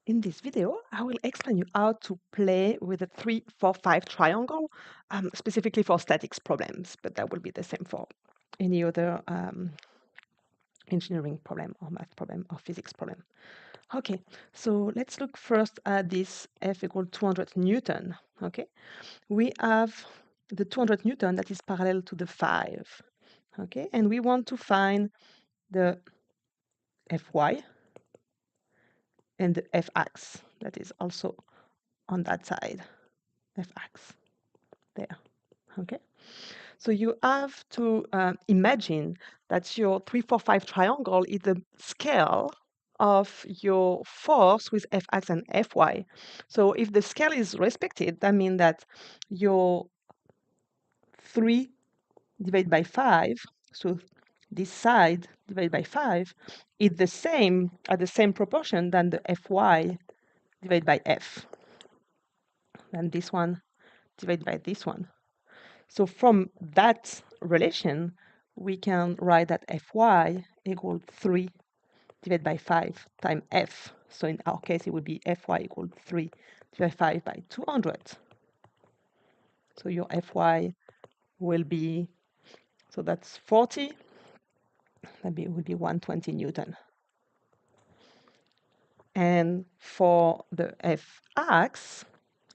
In this video, I will explain you how to play with a 3, 4, 5 triangle, specifically for statics problems, but that will be the same for any other engineering problem or math problem or physics problem. Okay, so let's look first at this F equal 200 Newton. Okay, we have the 200 Newton that is parallel to the 5. Okay, and we want to find the Fy and the Fx that is also on that side. Fx there. Okay, so you have to imagine that your 3, 4, 5 triangle is the scale of your force with Fx and Fy. So if the scale is respected, that means that your 3 divided by 5, so this side divided by 5, is the same at the same proportion than the Fy divided by F. Then this one divided by this one. So from that relation, we can write that Fy equal 3 divided by 5 times F. So in our case, it would be Fy equal 3 divided by 5 by 200. So your Fy will be, so that's 40, that would be 120 Newton. And for the Fx,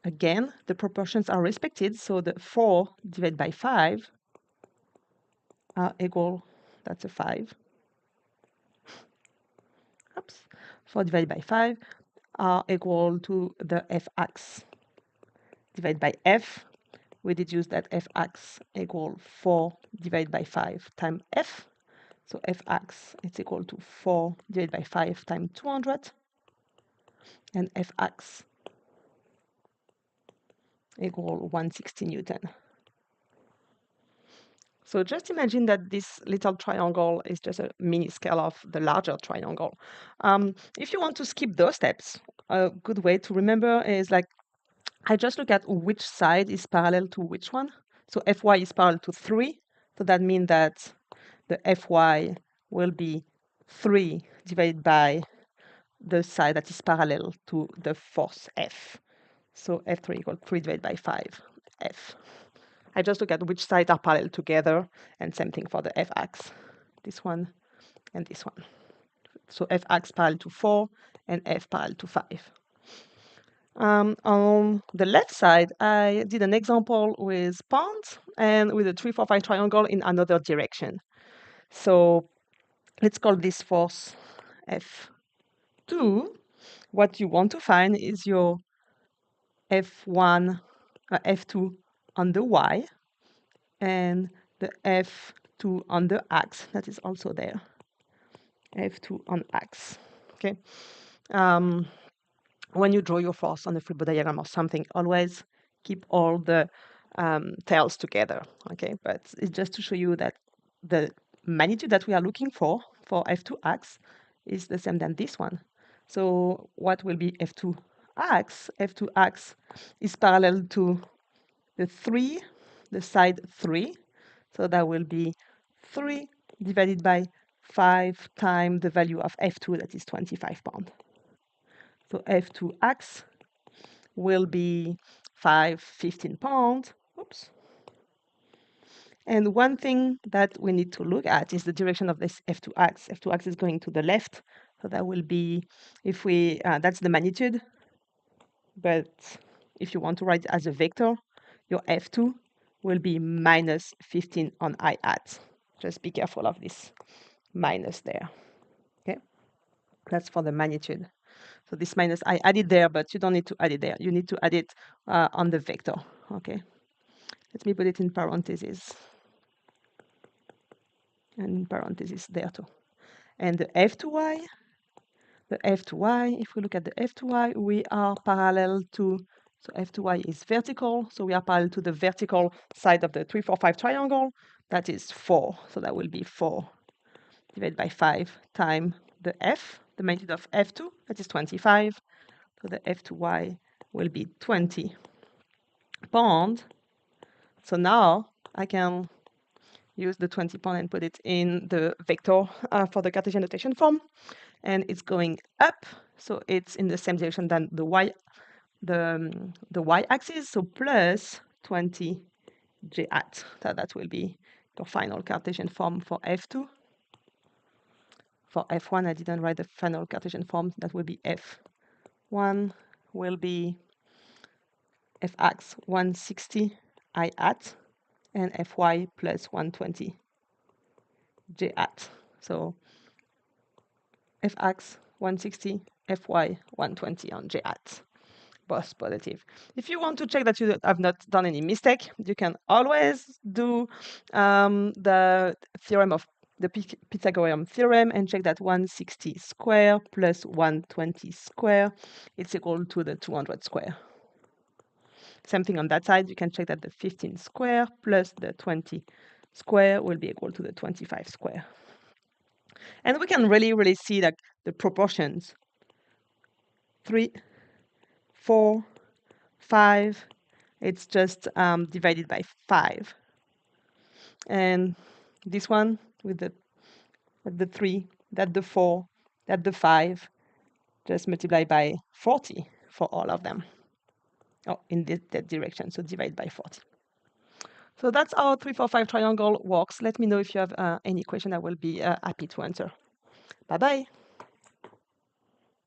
again, the proportions are respected. So the 4 divided by 5 are equal, that's a 5. Oops, 4 divided by 5 are equal to the Fx divided by F. We deduce that Fx equal 4 divided by 5 times F. So Fx is equal to 4 divided by 5 times 200. And Fx equal 160 Newton. So just imagine that this little triangle is just a mini scale of the larger triangle. If you want to skip those steps, a good way to remember is like, I just look at which side is parallel to which one. So Fy is parallel to 3. So that means that the Fy will be 3 divided by the side that is parallel to the force F. So F3 equals 3 divided by 5 F. I just look at which sides are parallel together, and same thing for the Fx, this one and this one. So Fx parallel to 4 and F parallel to 5. On the left side, I did an example with ponds and with a 3, 4, 5 triangle in another direction. So let's call this force F2. What you want to find is your F2 on the y, and the F2 on the x that is also there. F2 on x. Okay. When you draw your force on the free body diagram or something, always keep all the tails together. Okay, but it's just to show you that the magnitude that we are looking for F2x is the same than this one. So what will be F2x? F2x is parallel to the 3, the side 3. So that will be 3 divided by 5 times the value of F2, that is 25 pounds. So F2x will be 15 pounds. Oops. And one thing that we need to look at is the direction of this F2x. F2x is going to the left. So that will be, if we, that's the magnitude. But if you want to write it as a vector, your F2 will be minus 15 on I hat. Just be careful of this minus there. Okay, that's for the magnitude. So this minus I added there, but you don't need to add it there. You need to add it on the vector. Okay, let me put it in parentheses. And in parentheses there too. And the F2y, if we look at the F2y, we are parallel to, so F2y is vertical, so we are parallel to the vertical side of the 3, 4, 5 triangle. That is 4, so that will be 4 divided by 5 times the F, the magnitude of F2, that is 25. So the F2y will be 20 pounds. So now I can use the 20 pound and put it in the vector for the Cartesian notation form. And it's going up. so it's in the same direction than the y-axis, so plus 20 j hat. That will be your final Cartesian form for F2. For F1, I didn't write the final Cartesian form. That will be F1 will be Fx 160 I hat and Fy plus 120 j hat. So Fx 160, Fy 120 on j hat. Both positive. If you want to check that you have not done any mistake, you can always do the theorem of the Pythagorean theorem and check that 160 square plus 120 square is equal to the 200 square. Same thing on that side, you can check that the 15 square plus the 20 square will be equal to the 25 square. And we can really see that the proportions 3, 4, 5, it's just divided by 5. And this one with the 3, that the 4, that the 5, just multiply by 40 for all of them. Oh, in that direction, so divide by 40. So that's how 3, 4, 5 triangle works. Let me know if you have any question. I will be happy to answer. Bye-bye.